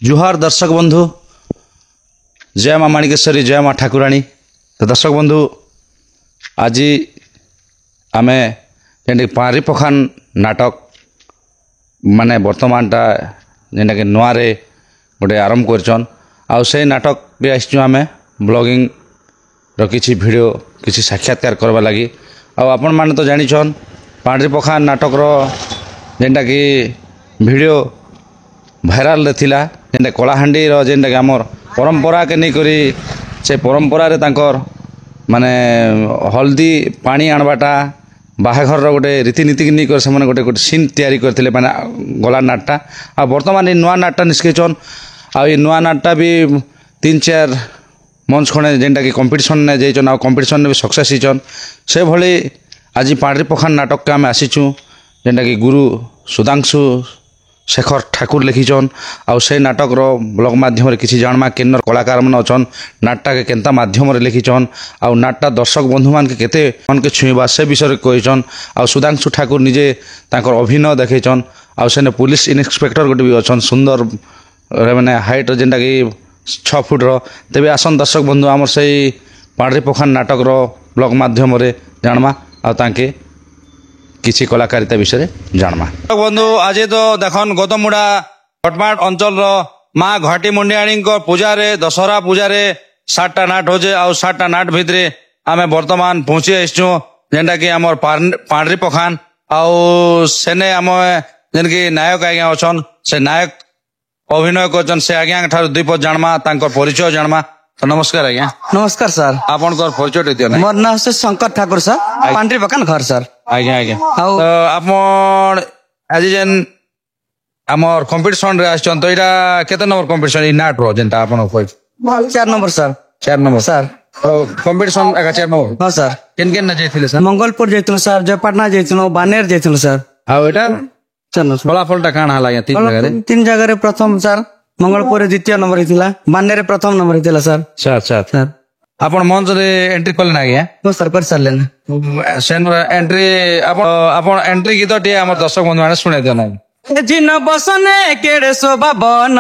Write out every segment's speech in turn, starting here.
जुहार दर्शक बंधु, जय माँ माणिकेश्वरी, जय माँ ठाकुराणी। तो दर्शक बंधु, आज आम जे पारी पखान नाटक माने वर्तमानटा जेनटा कि नुआरे गोटे आरंभ करछन आउ से नाटक रे आइछु आमे ब्लॉगिंग रो किछि वीडियो किछि साक्षात्कार करबा लगी। आपण माने तो जानिछन पांडरी पखान नाटक रो जेनटा कि वीडियो भाइराल रे थिला, जेनटा कलाहांडी रो जेनटा कि हमर परंपरा के नै करी से परंपरा रे तांकर माने हल्दी पानी आनबाटा बाहाघर गोटे रीतिनीति की नहीं कर से गोटे गोटे सीन तैयारी करते माने गला नाटटा आ बर्तमान ये नुआ नाटटा निष्केचन आ नुआ नाटटा भी 3-4 मंच खणे जेनटा कि कंपटीशन ने जाइछन आ कंपटीशन ने भी सक्सेस हिचन से भली आज पांडरी पखान नाटक के आम आसीचु जेनटा कि गुरु सुधांशु शेखर ठाकुर लिखिछन आ से नाटक रो ब्लॉग माध्यम रे किछि जानमा केनर कलाकार मन अछन नाटटा के केनता माध्यम रे लिखिछन आ नाटटा दर्शक बंधु मान के केते मन के छुईबा से विषय रे कहिछन आ सुधांशु ठाकुर निजे तांकर अभिनय देखैछन आ सेने पुलिस इन्स्पेक्टर गोटे भी अछन सुंदर माने हाइट जेनटा कि 6 फुट रो। तेबे आसन दर्शक बंधु हमर सेई पांडरी पखान नाटक रो ब्लॉग माध्यम रे जानमा आ तांके किसी कलाकारिता विषय जानमा। बंधु आज तो देखन गौतममुड़ा भटमाट अंचल माँ घाटी मुंडियाणी पूजा रे दशहरा पूजा रे 7टा नाट हो जे आ 7टा नाट भितरे आमे वर्तमान पहुंची आइछु जेनटा कि हमर पांडरी पखान आउ सेने आम जेन कि नायक आज्ञा अछन से नायक अभिनय करछन से आज्ञा ठार दुई पद जानमा तांकर परिचय जानमा। तो नमस्कार आज्ञा। नमस्कार सर। आपन कर परिचय दियो ना। मोर नाम से शंकर ठाकुर सर, पांडरी पखान घर सर। आज्ञा आज्ञा। तो आपन आज जेन हमर कंपटीशन रे आछन तो इटा केते नंबर कंपटीशन इ नाट रो जेनटा आपन कोइ 4 नंबर सर। 4 number sir. तो कंपटीशन आगा 4 नंबर। हां सर। केन केन न जाइथिले सर? मंगलपुर जैतनो सर, जयपटना जैतनो, बानेर जैतनो सर। आ एटा चलो फलाफलटा काना हला या 3 जगह रे? 3 जगह रे प्रथम सर, मंगलपुर द्वितीय नंबर हितिला, बानेर रे प्रथम नंबर हितिला सर। सर आपन मंच रे एंट्री करले ना गया? तो सर कर सरलेन सेन एंट्री आपन एंट्री गीत टे हमर दर्शक बंधु माने सुने देना। जिन बसने केड़े शोभा बन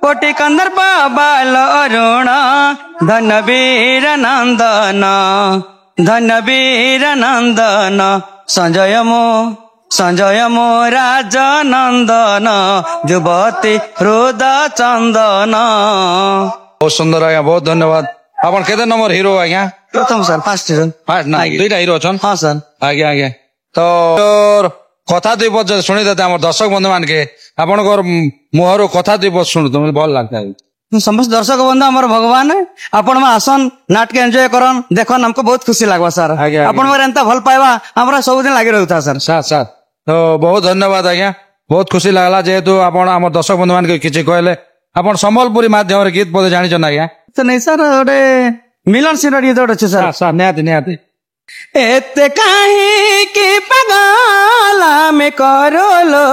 कोटि कंदर बाबाल अरुण धन वीर नंदन धन वीर नंदन संजय मो राजा नंदन युवती हृदय चंदन। बहुत सुंदर आज्ञा, बहुत धन्यवाद। आपन केते नंबर हीरो आज्ञा? प्रथम सर, फर्स्ट हीरो। फर्स्ट ना दुईटा हीरो छन? हां सर। आज्ञा आज्ञा। तो कथा दुई पद सुनी देते हमर दर्शक बंधु मान के आपनकर मुहरो कथा दुई पद सुनु तुम भल लागता है। समस्त दर्शक बंधु हमर भगवान आपण में आसन नाटक एंजॉय करन देखन हमको बहुत खुशी लागवा सर। आपण में एंता भल पाइबा हमरा सब दिन लागि रहउता सर। साथ तो बहुत धन्यवाद आज्ञा, बहुत खुशी लागला जेहेतु आपण हमर दर्शक बंधु मान के किछि कहले आपण संबलपुरी माध्यम रे गीत पद जानि छन आज्ञा? तो नहीं सर, ओडे मिलन सिंह गीत ओडे छ सर। सर निहाती एते काहे के पगाला में करोलो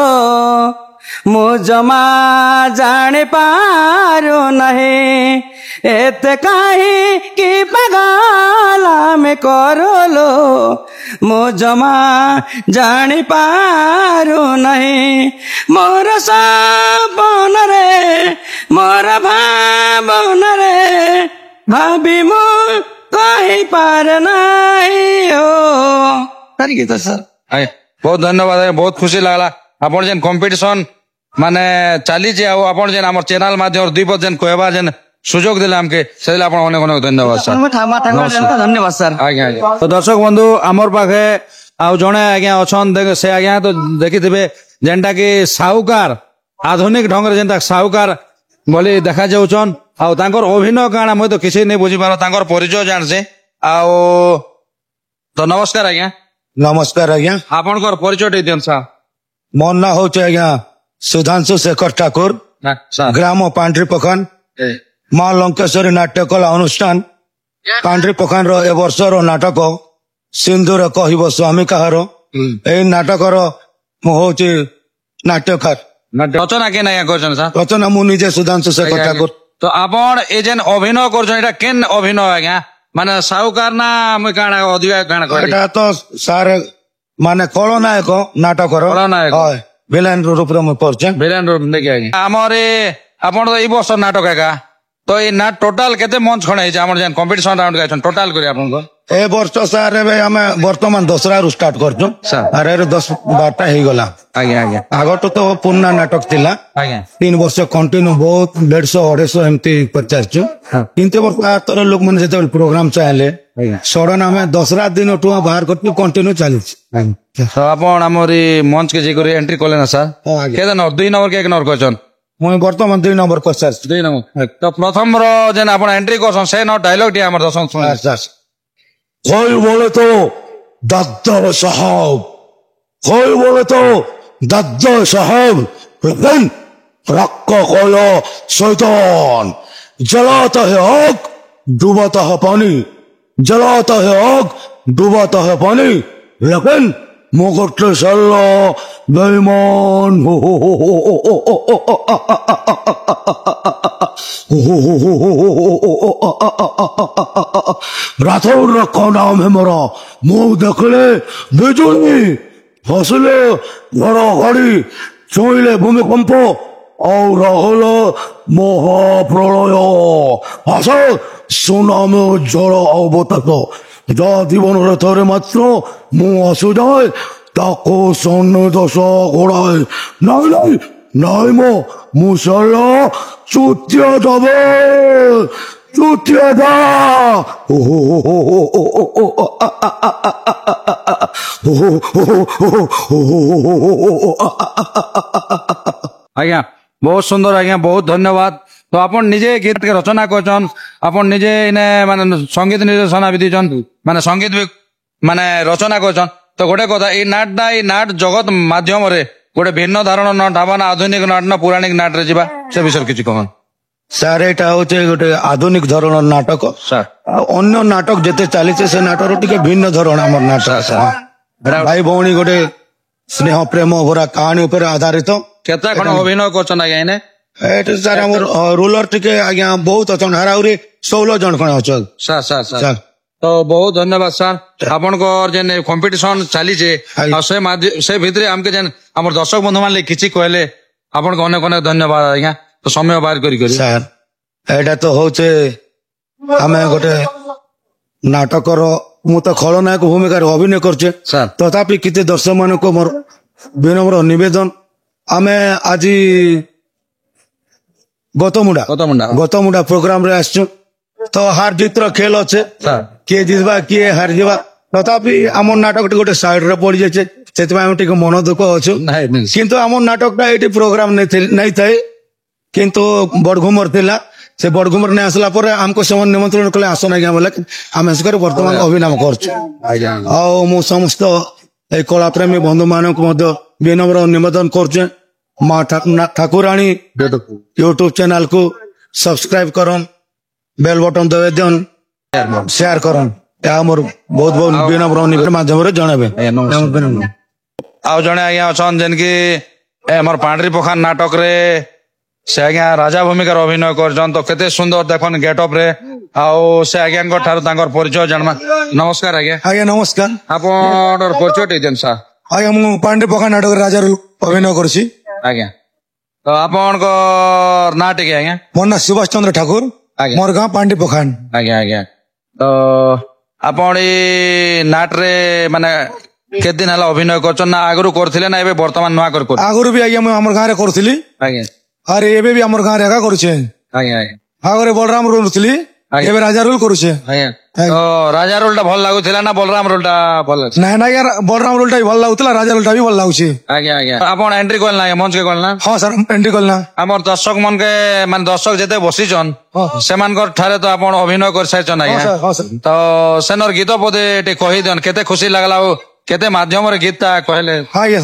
मो जमा जाने पारो नहीं। एते काहे के पगाला में करोलो मो जमा जाने पारो नहीं। मोर सपन रे मोर भावन रे भाभी मो कहीं पार नहीं हो। सर गीत सर बहुत धन्यवाद है, बहुत खुशी लागला। आपण जेन कंपटीशन माने चाली जे आपण जेन हमर चैनल माध्यम 2 पद जेन कहबा जेन सुजोग दिले हमके सेले आपण अनेक अनेक धन्यवाद सर। धन्यवाद सर। आज्ञा आज्ञा। तो दर्शक बंधु हमर पाखे आउ जणे आज्ञा अछन देख से आज्ञा तो देखिथिबे जेनटा कि साहुकार आधुनिक ढंग रे जेनटा साहुकार बोली देखा जाउछन आ तांकर अभिनय काना मैं तो किसी नहीं बुझी पारो तांकर परिचय जान से आउ। तो नमस्कार आज्ञा। नमस्कार आज्ञा। आपनकर परिचय दे दियन साहब। मोर ना होचे आज्ञा सुधांशु शेखर ठाकुर, ग्राम पांडरी पखान, माँ लंकेश्वरी नाट्य कला अनुष्ठान पांडरी पखान रो ए वर्ष रो नाटक सिंधुर कहब स्वामी कहार ए नाटक होची नाट्यकार। रचना के नया करछन साहब? रचना मु निजे सुधांशु शेखर ठाकुर। तो आपण ए जेन अभिनय करछन एटा केन अभिनय आज्ञा? माने साहुकार ना मैं काना अधिका काना कर? एटा तो सार माने खलनायक नाटक खलनायक विलेन रूप में पड़छे। विलेन रूप देखि आज्ञा हमर ଆପଣ ତ ଏଇ ବର୍ଷ ନାଟକ ଏକା ତ ଏଇ ନା ଟୋଟାଲ କେତେ ମଞ୍ଚ ଖଣ୍ଡେ ହେଇଛି ଆମର ଯେନ୍ କମ୍ପିଟିସନ ରାଉଣ୍ଡ ଗାଇଛନ୍ ଟୋଟାଲ କରି ଆପଣଙ୍କ ଏ ବର୍ଷ ସାର୍ ଏବେ ଆମେ ବର୍ତ୍ତମାନ ଦଶରାରୁ ଷ୍ଟାର୍ଟ କରୁଛୁ ସାର୍। ଆରେ 10-12ଟା ହେଇଗଲା। ଆଜ୍ଞା ଆଜ୍ଞା ଆଗଠୁ ତ ପୁରୁଣା ନାଟକ ଥିଲା ଆଜ୍ଞା 3 ବର୍ଷ କଣ୍ଟିନ୍ୟୁ ବହୁତ 150-250 ଏମିତି ପଚାରିଛୁ କିନ୍ତୁ ଏ ବର୍ଷ ଆର ଲୋକମାନେ ଯେତେବେଳେ ପ୍ରୋଗ୍ରାମ ଚାହିଁଲେ ଆଜ୍ଞା ସଡନ ଆମେ ଦଶରା ଦିନଠୁ ବାହାର କରିଛୁ କଣ୍ଟିନ୍ୟୁ ଚାଲିଛି। ତ ଆପଣ ଆମର ଏଇ ମଞ୍ଚ କେ ଯାଇକରି ଏଣ୍ଟ୍ରି କଲେ ନା ସାର୍ ହଁ, ଆଜ୍ଞା। କେତେ ନମ୍ବର 2 ନମ୍ବର କି 1 ନମ୍ବର କହିଛନ୍ ମୁଁ ବର୍ତ୍ତମାନ 2 ନମ୍ବର ପଚାରିଛି 2 ନମ୍ବର ତ ପ୍ରଥମର ଯେନ୍ ଆପଣ ଏଣ୍ଟ୍ରି କରଛନ୍ ସେ ନ ଡାଇଲଗ ଟିକେ ଆମର ଦର୍ଶନ ଶୁଣି কই বলে তো দাদ্দার সাহেব কই বলে তো দাদ্দার সাহেব लेकिन रक्का कोया शैतान जलाता है आग डुबाता है पानी जलाता है आग डुबाता है पानी लेकिन मुगट सल्ला बेईमान राठौर रखा नाम है मेरा मुंह देखले बिजुली हंसले घड़ी ছুঁইলে ভূমিকম্প और হল মহাপ্রলয় আসে সুনামে ঝড় অবতাত যা জীবনের থরে মাত্র মু আসুযায় তাকে সন্নিদশ ঘোড়ায় নাই নাই নাই মুসল্লা চুতিয়া যাবে চুতিয়া দা ଆଜ୍ଞା ବହୁତ ସୁନ୍ଦର ଆଜ୍ଞା ବହୁତ ଧନ୍ୟବାଦ ତ ଆପଣ ନିଜେ ଗୀତ କେ ରଚନା କରିଛନ୍ ଆପଣ ନିଜେ ଇନେ ମାନେ ସଙ୍ଗୀତ ନିର୍ଦ୍ଦେଶନା ବି ଦେଇଛନ୍ ମାନେ ସଙ୍ଗୀତ ବି ମାନେ ରଚନା କରିଛନ୍ ତ ଗୋଟେ କଥା ଏଇ ନାଟ ଜଗତ ମାଧ୍ୟମରେ ଗୋଟେ ଭିନ୍ନ ଧାରଣ ନାଟ ହବା ନା ଆଧୁନିକ ନାଟ ନା ପୌରାଣିକ ନାଟରେ ଯିବା ସେ ବିଷୟରେ କିଛି କହନ୍ ସାର୍ ଏଇଟା ହଉଛି ଗୋଟେ ଆଧୁନିକ ଧରଣର ନାଟକ ସାର୍ ଆଉ ଅନ୍ୟ ନାଟକ ଯେତେ ଚାଲିছে ସେ ନାଟକରୁ ଟିକେ ଭିନ୍ନ ଧରଣ ଆମର ନାଟକ ଭାଇ ଭଉଣୀ ଗୋଟେ ସ୍ନେହ ପ୍ରେମ ଭରା କାହାଣୀ ଉପରେ ଆଧାରିତ କେତେ ଖଣ୍ଡ ଅଭିନୟ କରୁଛନ୍ ଆଜ୍ଞା ଏନେ ଏଇଟା ସାର୍ ଆମର ରୁଲର ଟିକେ ଆଜ୍ଞା ବହୁତ ଅଛନ୍ ଆହୁରି 16 ଜଣ ଖଣ୍ଡେ ଅଛନ୍ ସାର୍ ସାର୍ ସାର୍ ସାର୍ ତ ବହୁତ ଧନ୍ୟବାଦ ସାର୍ ଆପଣଙ୍କର ଯେନ୍ କମ୍ପିଟିସନ ଚାଲିଛେ ଆଉ ସେ ଭିତରେ ଆମକେ ଯେନ୍ ଆମର ଦର୍ଶକ ବନ୍ଧୁ ମାନେ କିଛି କହିଲେ ଆପଣଙ୍କୁ ଅନେକ ଅନେକ ଧନ୍ୟବାଦ ଆଜ୍ଞା ତ ସମୟ ବାହାର କରି ସାର୍ ଏଇଟା ତ ହଉଛି ଆମେ ଗୋଟେ ନାଟକର ମୁଁ ତ ଖଳନାୟକ ଭୂମିକାରେ ଅଭିନୟ କରୁଛେ ସାର୍ ତଥାପି କିଛି ଦର୍ଶକ ମାନଙ୍କୁ ମୋର ବିନମ୍ର ନିବେଦନ ଆମେ ଆଜି ଗତମୁଣ୍ଡା ପ୍ରୋଗ୍ରାମ ରେ ଆସିଛୁ ତ ହାର ଜିତର ଖେଳ ଅଛେ ସାର୍ କିଏ ଜିତବା କିଏ ହାରିଯିବା ତଥାପି ଆମର ନାଟକଟି ଗୋଟେ ସାଇଡ ରେ ପଡିଯାଇଛି ସେଥିପାଇଁ ଆମେ ଟିକେ ମନ ଦୁଃଖ ଅଛୁ କିନ୍ତୁ ଆମର ନାଟକଟା ଏଇଠି ପ୍ରୋଗ୍ରାମ ନାଇଁ ଥାଏ କିନ୍ତୁ ବଡଘୁମର ଥିଲା ସେ ବଡଘୁମର ନେଇ ଆସିଲା ପରେ ଆମକୁ ସେମାନେ ନିମନ୍ତ୍ରଣ କଲେ ଆସନ ଆଜ୍ଞା ବୋଲେ ଆମେ ଆସିକରି ବର୍ତ୍ତମାନ ଅଭିନୟ କରୁଛୁ ଆଉ ମୁଁ ସମସ୍ତ এই କଳାପ୍ରେମୀ ବନ୍ଧୁ ମାନଙ୍କୁ ମଧ୍ୟ ବିନମ୍ର ନିବେଦନ କରୁଛେ ମା ଠାକୁରାଣୀ ୟୁଟ୍ୟୁବ ଚ୍ୟାନେଲ କୁ ସବସ୍କ୍ରାଇବ କରନ୍ ବେଲ ବଟନ ଦବାଇ ଦିଅନ୍ ସେୟାର କରନ୍ ଏହା ମୋର ବହୁତ ବହୁତ ବିନମ୍ର ନିବେଦନ ମାଧ୍ୟମରେ ଜଣାବେ ଆଉ ଜଣେ ଆଜ୍ଞା ଅଛନ୍ ଯେନ୍ କି ଆମର ପାଣ୍ଡ୍ରି ପଖାନ ନାଟକରେ ସେ ଆଜ୍ଞା ରାଜା ଭୂମିକାର ଅଭିନୟ କରିଛନ୍ ତ କେତେ ସୁନ୍ଦର ଦେଖନ୍ ଗେଟଅପ ରେ ଆଉ ସେ ଆଜ୍ଞାଙ୍କ ଠାରୁ ତାଙ୍କର ପରିଚୟ ଜାଣମା ନମସ୍କାର ଆଜ୍ଞା ଆଜ୍ଞା ନମସ୍କାର ଆପଣଙ୍କର ପରିଚୟ ଟିକେ ଦେନ୍ ସାର୍ ଆଜ୍ଞା ମୁଁ ପାଣ୍ଡି ପଖା ନାଟକରେ ରାଜାରୁ ଅଭିନୟ କରୁଛି ଆଜ୍ଞା ତ ଆପଣଙ୍କ ନାଁ ଟିକେ ଆଜ୍ଞା ମୋ ନାଁ ସୁଭାଷ ଚନ୍ଦ୍ର ଠାକୁର ଆଜ୍ଞା ମୋର ଗାଁ ପାଣ୍ଡି ପଖାନ ଆଜ୍ଞା ଆଜ୍ଞା ତ ଆପଣ ଏଇ ନାଟରେ ମାନେ କେତେ ଦିନ ହେଲା ଅଭିନୟ କରୁଛନ୍ ନା ଆଗରୁ କରୁଥିଲେ ନା ଏବେ ବର୍ତ୍ତମାନ ନୂଆ କରି କରୁଛନ୍ତି ଆଗରୁ ବି ଆଜ୍ଞା ମୁଁ ଆମର ଗାଁରେ କରୁଥିଲି ଆଜ୍ଞା ଆରେ ଏବେ ବି ଆମର ଗାଁରେ ଏକା କରୁଛେ ଆଜ୍ଞା ଆଜ୍ଞା ଆଗରେ ବଳରାମ ରହୁଥିଲି ଆଜ୍ଞା। ଏବେ ରାଜା ରୋଲ କରୁଛେ ଆଜ୍ଞା ତ ରାଜା ରୋଲ ଟା ଭଲ ଲାଗୁଥିଲା ନା ବଳରାମ ରୋଲ ଟା ଭଲ ଲାଗୁଛି ନାଇଁ ନାଇଁ ଆଜ୍ଞା ବଳରାମ ରୋଲ ଟା ବି ଭଲ ଲାଗୁଥିଲା ରାଜା ରୋଲ ଟା ବି ଭଲ ଲାଗୁଛି ଆଜ୍ଞା ଆଜ୍ଞା ଆପଣ ଏଣ୍ଟ୍ରି କଲେ ନା ମଞ୍ଚ କେ କଲେ ନା ହଁ ସାର୍ ଏଣ୍ଟ୍ରି କଲି ନା ଆମର ଦର୍ଶକ ମନକେ ମାନେ ଦର୍ଶକ ଯେତେ ବସିଛନ୍ ହଁ ସେମାନଙ୍କର ଠାରେ ତ ଆପଣ ଅଭିନୟ କରିସାରିଛନ୍ ହଁ ଆଜ୍ଞା ସାର୍ ହଁ ସାର୍ ତ ସେନର ଗୀତ ବୋଧେ ଟିକେ କହିଦିଅନ୍ କେତେ ଖୁସି ଲାଗଲା ଆଉ କେତେ ମାଧ୍ୟମରେ ଗୀତ ଟା କହିଲେ ହଁ ଆଜ୍ଞା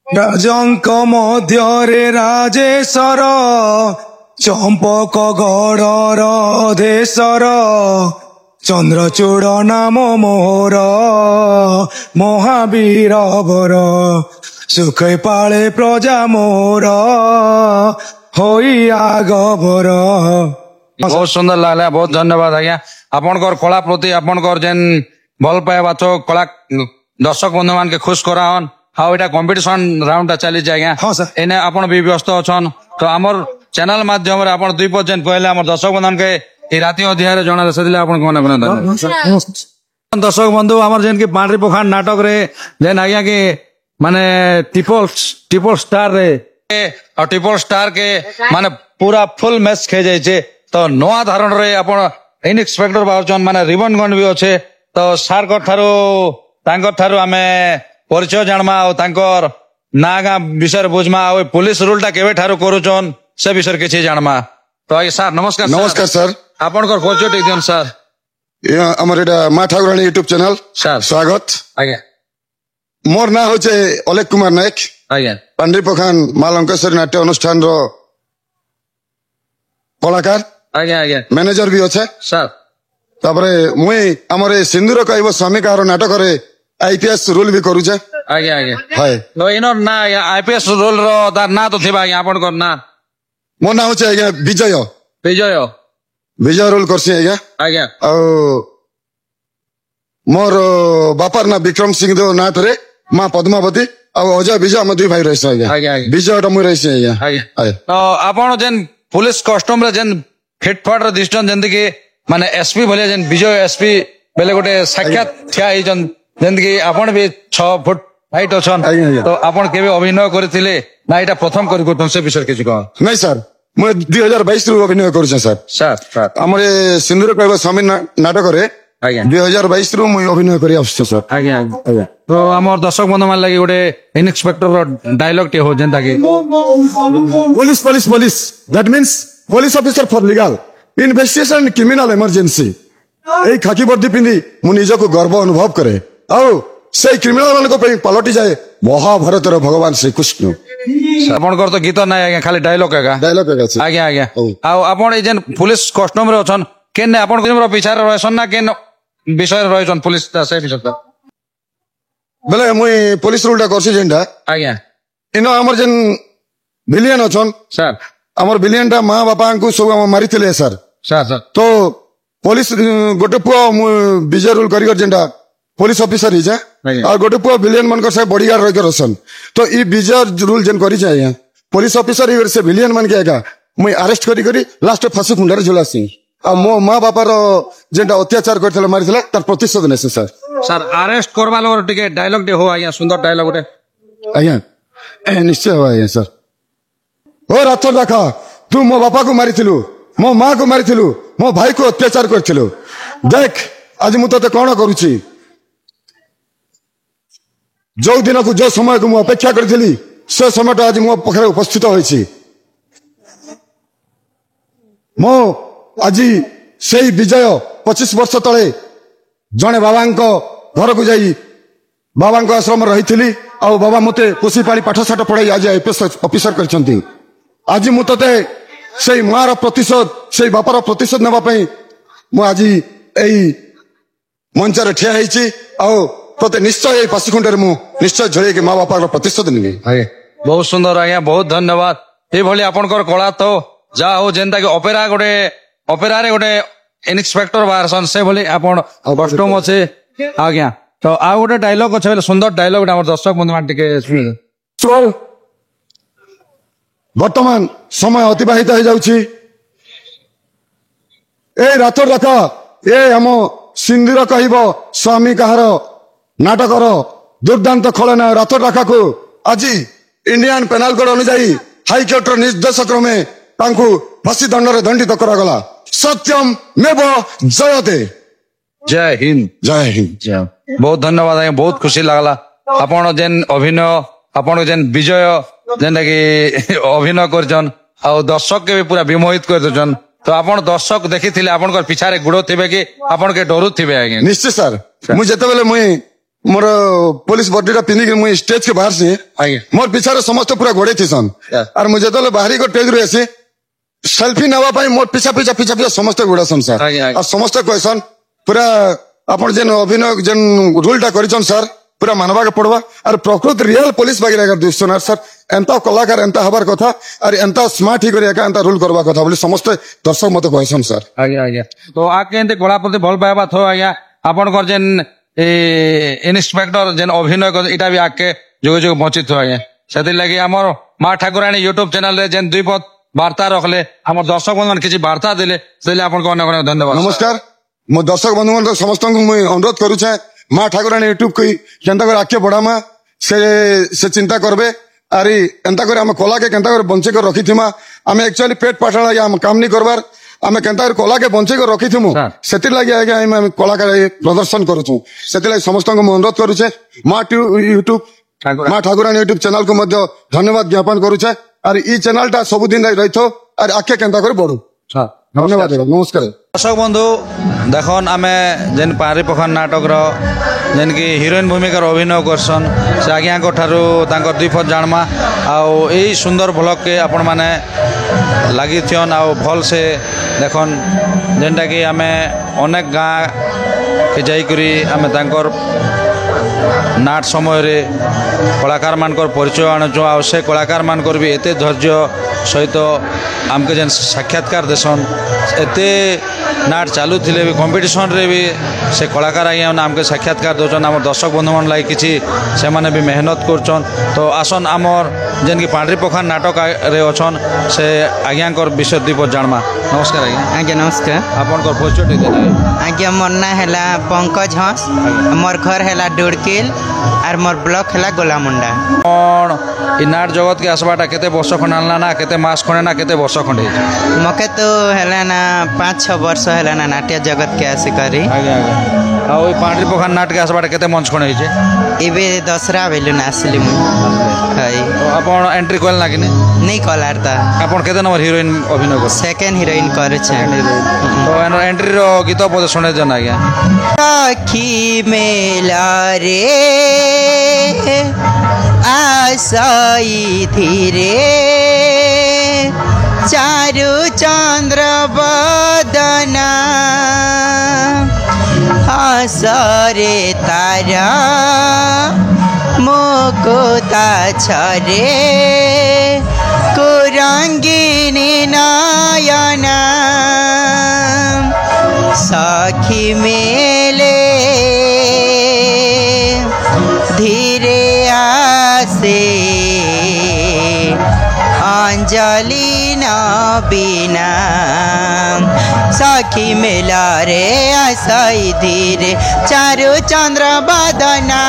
ରାଜଙ୍କ ମଧ୍ୟରେ ରାଜେଶର ଚମ୍ପକ ଗଡ଼ର ଦେଶର ଚନ୍ଦ୍ରଚୂଡ଼ ନାମ ମୋହର ମହାବୀର ବର ସୁଖେ ପାଳେ ପ୍ରଜା ମୋର ହୋଇ ଆଗବର ବହୁତ ସୁନ୍ଦର ଲାଗଲା ବହୁତ ଧନ୍ୟବାଦ ଆଜ୍ଞା ଆପଣଙ୍କର କଳା ପ୍ରତି ଆପଣଙ୍କର ଯେନ୍ ଭଲ ପାଇବା ତ କଳା ଦର୍ଶକ ବନ୍ଧୁ ମାନକେ ଖୁସ କରାହନ୍ ଆଉ ଏଇଟା କମ୍ପିଟିସନ ରାଉଣ୍ଡ ଟା ଚାଲିଛି ଆଜ୍ଞା ହଁ ସାର୍ ଏନେ ଆପଣ ବି ବ୍ୟସ୍ତ ଅଛନ୍ ତ ଆମର ଚ୍ୟାନେଲ ମାଧ୍ୟମରେ ଆପଣ 2 ପଦ ଯେନ୍ କହିଲେ ଆମର ଦର୍ଶକ ବନ୍ଧୁକେ এই ରାତି ଅଧ୍ୟାୟରେ ଜଣା ସେଥିଲାଗି ଆପଣ କଣ ଦର୍ଶକ ବନ୍ଧୁ ଆମର ଯେନ୍ କି ପାଣ୍ଡ୍ରି ପଖାନ ନାଟକ ରେ ଯେନ୍ ଆଜ୍ଞା କି ମାନେ ଟ୍ରିପଲ ଷ୍ଟାର ରେ ଆଉ ଟ୍ରିପଲ ଷ୍ଟାର के ମାନେ पूरा फुल मैच खेल जाइए तो नवा धारण रे आपण इनएक्सपेक्टेड बाहरचन माने रिबन गन भी अच्छे तो सार ठारू आमे परिचय जानमा और तांकर ना गाँ विषय बुझमा और पुलिस रूल टा केवे ठारू करूचन से विषय किछि जानमा तो आगे सर नमस्कार नमस्कार सर आपनकर परिचय टिक दियन सर আমার এটা মা ঠাকুরানী ইউটিউব চ্যানেল सर স্বাগত आगे মোর না হচ্ছে অলেখ কুমার নায়ক आगे পান্ড্রি পখান মা লঙ্কেশ্বরী নাট্য অনুষ্ঠান কলাকার आगे आगे ম্যানেজর বি আছে सर তারপরে মুই আমার এই সিন্দুর কইব স্বামী কাহার নাটকরে আইপিএস রুল বি করুছে आगे आगे হয় तो इनर ना आईपीएस रोल रो तार ना तो थिबा आगे आपनकर ना মোর না হচ্ছে আজ্ঞা বিজয় विजय বিজয় রুল করছি আজ্ঞা आगे ଆଉ মোর বাপার না বিক্রম সিং দেও নাটরে মা পদ্মাবতী ଆଉ ଅଜୟ ବିଜୟ ଆମ ଦୁଇ ଭାଇ ରହିছে ଆଜ୍ଞା ଆଜ୍ଞା, ଆଜ୍ଞା। ବିଜୟଟା ମୁଇଁ ରହିଛି ଆଜ୍ଞା आगे ଆଜ୍ଞା तो आपण जेन पुलिस कस्टम रे जेन फिटफाट रे दिस्टन जेंति कि माने एसपी भले जेन विजय एसपी बेले गोटे साक्षात ठिया हिजन जेंति कि आपण भी 6 फुट हाइट अछन आଜ୍ଞା, आଜ୍ଞା। तो आपण केबे अभिनय करथिले ना एटा प्रथम करि कोन से विषय किछि कह ନାଇଁ ସାର୍ ମୁଁ 2022 ରୁ ଅଭିନୟ କରୁଛେ ସାର୍ सर सर ଆମର ଏ ସିନ୍ଦୁର କହିବ ସ୍ୱାମୀ ନାଟକରେ आଜ୍ଞା 2022 ରୁ ମୁଁ ଅଭିନୟ କରି ଆସୁଛେ ସାର୍ आगे आगे तो हमर दर्शक बंधु मान लगी गोटे इनएक्सपेक्टेड डायलॉग टे हो जेंता कि police police police that means police officer for legal investigation criminal emergency এই খাকি ବର୍ଦ୍ଦି ପିନ୍ଧି ମୁଁ ନିଜକୁ ଗର୍ବ ଅନୁଭବ କରେ ଆଉ ସେଇ କ୍ରିମିନାଲ ମାନଙ୍କ ପାଇଁ ପାଲଟି ଯାଏ ମହାଭାରତର ଭଗବାନ ଶ୍ରୀକୃଷ୍ଣ ଆପଣଙ୍କର ତ ଗୀତ ନାହିଁ ଆଜ୍ଞା ଖାଲି ଡାଇଲଗ ଏକା ଡାଇଲଗ ଅଛି ଆଜ୍ଞା ଆଜ୍ଞା ହଉ। ଆଉ ଆପଣ ଏଇ ଯେନ୍ ପୁଲିସ କଷ୍ଟମ ରେ ଅଛନ୍ କେନ୍ ଆପଣ କେନ୍ ପିଛାରେ ରହିଛନ୍ ନା କେନ୍ ବିଷୟରେ ରହିଛନ୍ ପୁଲିସ ସେ ବିଷୟ ବେଲେ ମୁଇଁ ପୋଲିସ ରୁଲଟା କରছি ଯେନ୍ଟା ଆଜ୍ଞା ଇନ ଆମର ଯେନ୍ ଭିଲିଆନ ଅଛନ୍ ସାର୍ ଆମର ଭିଲିଆନଟା ମା ବାପାଙ୍କୁ ସବୁ ମାରିଥିଲେ ସାର୍ ସାର୍ ସାର୍ ତ ପୋଲିସ ଗୋଟେ ପୁଅ ମୁଁ ବିଜୟ ରୁଲ କରିକର ଯେନ୍ଟା ପୋଲିସ ଅଫିସର ହେଇଛେ ଆଜ୍ଞା। ଆଉ ଗୋଟେ ପୁଅ ଭିଲିଆନ ମାନଙ୍କର ସେ ବଡିଗାର୍ଡ ରହିକର ଅଛନ୍ ତ ଇ ବିଜୟ ରୁଲ ଯେନ୍ କରିଛେ ଆଜ୍ଞା ପୋଲିସ ଅଫିସର ହେଇକରି ସେ ଭିଲିଆନ ମାନକେ ଏକା ମୁଇଁ ଆରେଷ୍ଟ କରି ଲାଷ୍ଟ ଫାঁସି କୁଣ୍ଡାରେ ଝୁଲାସି ଆଉ ମୋ ମା ବାପାର ଯେନ୍ଟା ଅତ୍ୟାଚାର କରିଥିଲେ ମାରିଥିଲେ ତାର ପ୍ରତିଶୋଧ ନେସି ସାର୍ ସାର୍ ଆରେଷ୍ଟ କରବା ଲୋକ ଟିକେ ଡାଇଲଗ ଟେ ହଉ ଆଜ୍ଞା ସୁନ୍ଦର ଡାଇଲଗ ଗୋଟେ ଆଜ୍ଞା ନିଶ୍ଚୟ ହବ ଆଜ୍ଞା ସାର୍ ଓ ରାଥ ଡାକା ତୁ ମୋ ବାପାକୁ ମାରିଥିଲୁ ମୋ ମାକୁ ମାରିଥିଲୁ ମୋ ଭାଇକୁ ଅତ୍ୟାଚାର କରିଥିଲୁ ଦେଖ ଆଜି ମୁଁ ତତେ କଣ କରୁଛି ଯୋଉ ଦିନକୁ ଯୋଉ ସମୟକୁ ମୁଁ ଅପେକ୍ଷା କରିଥିଲି ସେ ସମୟଟା ଆଜି ମୋ ପାଖରେ ଉପସ୍ଥିତ ହୋଇଛି ମୁଁ ଆଜି ସେଇ ବିଜୟ 25 ବର୍ଷ ତଳେ ଜଣେ ବାବାଙ୍କ ଘରକୁ ଯାଇ ବାବାଙ୍କ ଆଶ୍ରମରେ ରହିଥିଲି ଆଉ ବାବା ମତେ ପୋଷି ପାଳି ପାଠଶାଠ ପଢାଇ ଆଜି ଆଇପିଏସ୍ ଅଫିସର କରିଛନ୍ତି ଆଜି ମୁଁ ତତେ ସେଇ ମାର ପ୍ରତିଶୋଧ ସେଇ ବାପାର ପ୍ରତିଶୋଧ ନେବା ପାଇଁ ମୁଁ ଆଜି ଏଇ ମଞ୍ଚରେ ଠିଆ ହେଇଛି ଆଉ ତତେ ନିଶ୍ଚୟ ଏଇ ପାଶିଖୁଣ୍ଡରେ ମୁଁ ନିଶ୍ଚୟ ଝଳେଇକି ମା ବାପାର ପ୍ରତିଶୋଧ ନେବି ଆଜ୍ଞା ବହୁତ ସୁନ୍ଦର ଆଜ୍ଞା ବହୁତ ଧନ୍ୟବାଦ ଏଇଭଳି ଆପଣଙ୍କର କଳା ତ ଯାହା ହଉ ଯେନ୍ତା କି ଅପେରାରେ ଗୋଟେ ଇନ୍ସପେକ୍ଟର ବାହାରସନ୍ ସେଭଳି ଆପଣ କଷ୍ଟମ ଅଛି ଆଜ୍ଞା ତ ଆଉ ଗୋଟେ ଡାଇଲଗ ଅଛି ବୋଲେ ସୁନ୍ଦର ଡାଇଲଗ ଆମର ଦର୍ଶକ ବନ୍ଧୁ ମାନେ ଟିକେ ଶୁଣିବେ ଚଲ ବର୍ତ୍ତମାନ ସମୟ ଅତିବାହିତ ହେଇଯାଉଛି ଏ ରାତ ଡାକ ଏ ଆମ ସିନ୍ଦିର କହିବ ସ୍ୱାମୀ କାହାର ନାଟକର ଦୁର୍ଦାନ୍ତ ଖଳନା ରାତ ଡାକାକୁ ଆଜି ଇଣ୍ଡିଆନ ପେନାଲ କୋଡ୍ ଅନୁଯାୟୀ ହାଇକୋର୍ଟର ନିର୍ଦ୍ଦେଶ କ୍ରମେ ତାଙ୍କୁ ଫାଶୀ ଦଣ୍ଡରେ ଦଣ୍ଡିତ କରାଗଲା ସତ୍ୟମ ମେବ ଜୟତେ ଜୟ ହିନ୍ଦ ଜୟ ହିନ୍ଦ ବହୁତ ଧନ୍ୟବାଦ ଆଜ୍ଞା ବହୁତ ଖୁସି ଲାଗଲା ଆପଣ ଯେନ୍ ଅଭିନୟ ଆପଣ ଯେନ୍ ବିଜୟ ଯେନ୍ଟା କି ଅଭିନୟ କରିଛନ୍ ଆଉ ଦର୍ଶକ କେ ବି ପୁରା ବିମୋହିତ କରିଦେଉଛନ୍ ତ ଆପଣ ଦର୍ଶକ ଦେଖିଥିଲେ ଆପଣଙ୍କର ପିଛାରେ ଗୋଡ ଥିବେ କି ଆପଣ କେ ଡରୁଥିବେ ଆଜ୍ଞା ନିଶ୍ଚୟ ସାର୍ ମୁଁ ଯେତେବେଳେ ମୋର ପୋଲିସ ବଡିଟା ପିନ୍ଧିକି ମୁଇଁ ଷ୍ଟେଜ କେ ବାହାରସି ଆଜ୍ଞା ମୋର ପିଛାରେ ସମସ୍ତେ ପୁରା ଗୋଡେଇ ଥିସନ୍ ଆର ମୁଁ ଯେତେବେଳେ ବାହାରିକ ଷ୍ଟେଜ ରୁ ଆସି ସେଲ୍ଫି ନେବା ପାଇଁ ମୋର ପିଛା ସମସ୍ତେ ଗୋଡାସନ୍ ସାର୍ ଆଜ୍ଞା, ଆଜ୍ଞା। ଆଉ ସମସ୍ତେ କହିସନ୍ ପୁରା ଆପଣ ଯେନ୍ ଅଭିନୟ ଯେନ୍ ରୁଲଟା କରିଛନ୍ ସାର୍ ପୁରା ମାନବାକେ ପଡବା ଆର ପ୍ରକୃତ ରିଅଲ ପୋଲିସ ବାଗିରେ ଏକା ଦିଶୁନ୍ ସାର୍ ଏନ୍ତା କଳାକାର ଏନ୍ତା ହବାର କଥା ଆର ଏନ୍ତା ସ୍ମାର୍ଟ ହେଇକରି ଏକା ଏନ୍ତା ରୁଲ କରବା କଥା ବୋଲି ସମସ୍ତେ ଦର୍ଶକ ମତେ କହିସନ୍ ସାର୍ ଆଜ୍ଞା ଆଜ୍ଞା ତ ଆଗକେ ଏମିତି କଳା ପ୍ରତି ଭଲ ପାଇବା ଥୋ ଆଜ୍ଞା ଆପଣଙ୍କର ଯେନ୍ ଇନ୍ସପେକ୍ଟର ଯେନ୍ ଅଭିନୟ ଏଇଟା ବି ଆଗକେ ଯୁଗ ବଞ୍ଚିତ ଆଜ୍ଞା ସେଥିଲାଗି ଆମର ମା ଠାକୁରାଣୀ ୟୁଟ୍ୟୁବ ଚ୍ୟାନେଲ ରେ ଯେନ୍ 2 ପଦ বার্তা রখলে আমার দর্শক বন্ধু কিছু বার্তা দেলে সেলে আপনাকে অনেক অনেক ধন্যবাদ। নমস্কার মো দর্শক বন্ধু মান সমস্ত মুই অনুরোধ করুছে মা ঠাকুরানী ইউट्यूब কই কেনতা করে আগে বড়ামা সে চিন্তা করবে আরে এন্তা করে আমি কলা কে কেনতা করে বঞ্চে করে রখিথিমা আমি एक्चुअली पेट पाठा লাগে আমি কাম নি করবার আমি কেনতা করে কলা কে বঞ্চে করে রখিথিমু সেতির লাগি আগে আমি কলাকার প্রদর্শন করুছু সেতির লাগি সমস্ত অনুরোধ করুছে মা ইউट्यूब মা ঠাকুরানী ইউट्यूब চ্যানেল কো মধ্য ধন্যবাদ জ্ঞাপন করুছে আর এই চ্যানেলটা সবুদিন রইথো আর আগে কেনতা করে বড়ু ধন্যবাদ নমস্কার। দর্শক বন্ধু দেখুন আমি যেন পাহাড়ি পখান নাটকর যেনকি হিରୋଇନ୍ ভূমিকার অভিনয় করছন সে আজ্ঞাঙ্ক ঠারু তাঙ্কর দুই পথ জাণমা আউ এই সুন্দর ব্লগকে আপন মানে লাগিথন আউ ভলসে দেখুন যেনটা কি আমি অনেক গাঁ কে যাইকরি আমি তাঙ্কর নাট সমୟରେ কলাকার মানকর পরিচয় আনুଛୁ ଆଉ ସେ କଳାକାର ମାନଙ୍କର ବି ଏତେ ଧୈର୍ଯ୍ୟ ସହିତ ଆମକୁ ଯେନ୍ ସାକ୍ଷାତକାର ଦେସନ୍ ଏତେ ନାଟ ଚାଲୁଥିଲେ ବି କମ୍ପିଟିସନରେ ବି ସେ କଳାକାର ଆଜ୍ଞା ଆମକୁ ସାକ୍ଷାତକାର ଦେଉଛନ୍ ଆମର ଦର୍ଶକ ବନ୍ଧୁମାନ ଲାଗି କିଛି ସେମାନେ ବି ମେହନତ କରୁଛନ୍ ତ ଆସନ୍ ଆମର ଯେନ୍କି ପାଣ୍ଡ୍ରି ପଖାନ ନାଟକରେ ଅଛନ୍ ସେ ଆଜ୍ଞାଙ୍କର ବିଷୟ ଦୁଇ ପଦ ଜାଣମା। ନମସ୍କାର ଆଜ୍ଞା। ଆଜ୍ଞା ନମସ୍କାର। ଆପଣଙ୍କର ପରିଚୟ ଟିକେ ଦେଲେ। ଆଜ୍ଞା ମୋର ନାଁ ହେଲା ପଙ୍କଜ ହଂସ, ମୋର ଘର ହେଲା ଡୁଡ଼କିଲ আর মোর ব্লক হেলা গোলামুন্ডা। কোন ই নাট জগৎ কে আসবাটা কেতে বর্ষ খন্ড আনলা না কেতে মাস খন্ডে না কেতে বর্ষ খন্ডে মকে তো হেলা না 5-6 বর্ষ হেলা না নাট্য জগৎ কে আসি করি। আগে আগে আর ওই পান্ড্রি পখান নাট কে আসবাটা কেতে মঞ্চ খন্ডে হইছে এবে দশরা বেলু না আসলি মুই হাই তো আপন এন্ট্রি কল না কিনে নেই কলার তা আপন কেতে নম্বর হিরোইন অভিনয় করছে সেকেন্ড হিরোইন করেছে। তো এন এন্ট্রি র গীত পদ শুনে জন আজ্ঞা। রাখি মেলা রে আসাই ধীরে চারু চন্দ্র বদনা হাসরে তারা মুকুতা ছরে কুরঙ্গিনী নয়না সখী মেলে ধীরে আসে অঞ্জলি নবীনা সখী মেলা রে আসাই ধীরে চারু চন্দ্র বদনা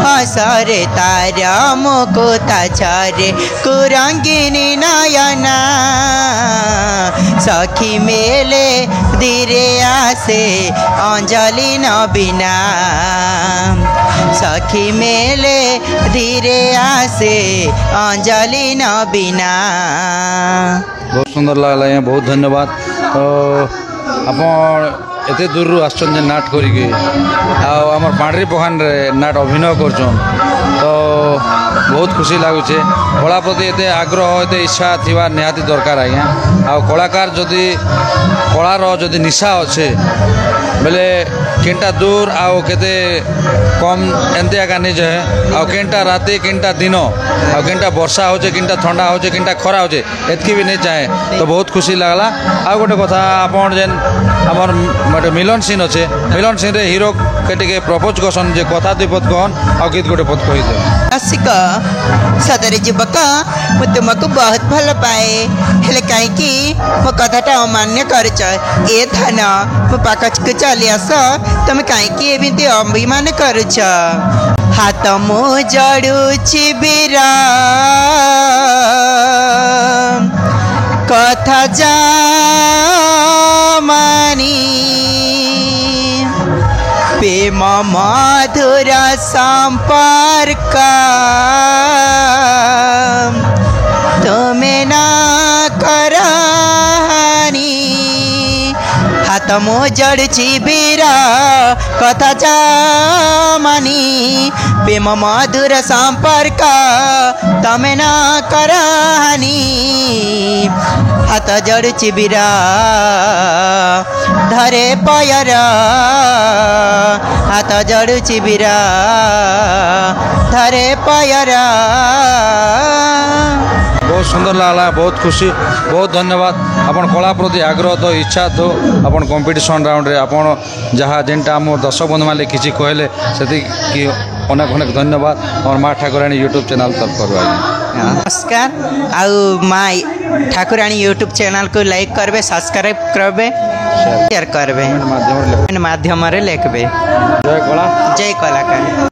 হসরে তারা মুকুতা ঝরে কুরঙ্গিনী নয়না সখী মেলে ধীরে আসে অঞ্জলি নবীনা সখী মেলে ধীরে আসে অঞ্জলি নবীনা। ବହୁତ ସୁନ୍ଦର ଲାଗିଲା ଆଜ୍ଞା, ବହୁତ ଧନ୍ୟବାଦ। ତ ଆପଣ ଏତେ ଦୂରରୁ ଆସୁଛନ୍ ଯେ ନାଟ କରିକି ଆଉ ଆମର ପାଣ୍ଡ୍ରି ପଖାନରେ ନାଟ ଅଭିନୟ କରୁଛନ୍ ତ ବହୁତ ଖୁସି ଲାଗୁଛେ। କଳା ପ୍ରତି ଏତେ ଆଗ୍ରହ ଏତେ ଇଚ୍ଛା ଥିବା ନିହାତି ଦରକାର ଆଜ୍ଞା। ଆଉ କଳାକାର ଯଦି କଳାର ଯଦି ନିଶା ଅଛେ ବେଲେ କେନ୍ଟା ଦୂର ଆଉ କେତେ କମ୍ ଏମିତି ଏକା ନି ଯାଏ ଆଉ କେନ୍ଟା ରାତି କେନ୍ଟା ଦିନ ଆଉ କେନ୍ଟା ବର୍ଷା ହଉଛେ କେନ୍ଟା ଥଣ୍ଡା ହଉଛେ କେନ୍ଟା ଖରା ହଉଛେ ଏତ୍କି ବି ନେଇ ଚାହେଁ ତ ବହୁତ ଖୁସି ଲାଗ୍ଲା। ଆଉ ଗୋଟେ କଥା ଆପଣ ଯେନ୍ ଆମର ଗୋଟେ ମିଲନ ସିନ୍ ଅଛେ ମିଲନ ସିନ୍ରେ ହିରୋକେ ଟିକେ ପ୍ରପୋଜ କରସନ୍ ଯେ କଥା ଦୁଇ ପଦ କହନ୍ ଆଉ ଗୀତ ଗୋଟେ ପଦ କହିଦେବେ। ଆସିକ ସଦରେ ଯୁବକ ମୁଁ ତୁମକୁ ବହୁତ ଭଲ ପାଏ ହେଲେ କାହିଁକି ମୋ କଥାଟା ଅମାନ୍ୟ କରୁଛ? ଏ ଧନ ମୋ ପାଖକୁ ଚାଲି ଆସ, ତମେ କାହିଁକି ଏମିତି ଅଭିମାନ କରୁଛ? ହାତ ମୁଁ ଜଡୁଛି ବୀର କଥା ଯା ମାନି প্রেম মধুর সম্পর্ক তুমি না করানি হাত মো জড়ছি বীর কথা জামানি প্রেম মধুর সম্পর্ক তুমি না করানি হাত জড়ছি বীর ধরে পয়র হাত জড়ুছি বীর ধরে পয়র। ବହୁତ ସୁନ୍ଦର ଲାଗଲା, ବହୁତ ଖୁସି, ବହୁତ ଧନ୍ୟବାଦ। ଆପଣ କଳା ପ୍ରତି ଆଗ୍ରହ ତ ଇଚ୍ଛା ତ ଆପଣ କମ୍ପିଟିସନ୍ ରାଉଣ୍ଡରେ ଆପଣ ଯାହା ଯେନ୍ଟା ଆମ ଦର୍ଶକ ବନ୍ଧୁମାନେ କିଛି କହିଲେ ସେତିକି ଅନେକ ଅନେକ ଧନ୍ୟବାଦ। ଆମର ମା ଠାକୁରାଣୀ ୟୁଟ୍ୟୁବ୍ ଚ୍ୟାନେଲ୍ ତରଫରୁ ଆଜ୍ଞା। नमस्कार आउ माँ ठाकुराणी यूट्यूब चैनल को लाइक करबे सब्सक्राइब करबे शेयर करबे माध्यम रे लिखबे जय कलाकार।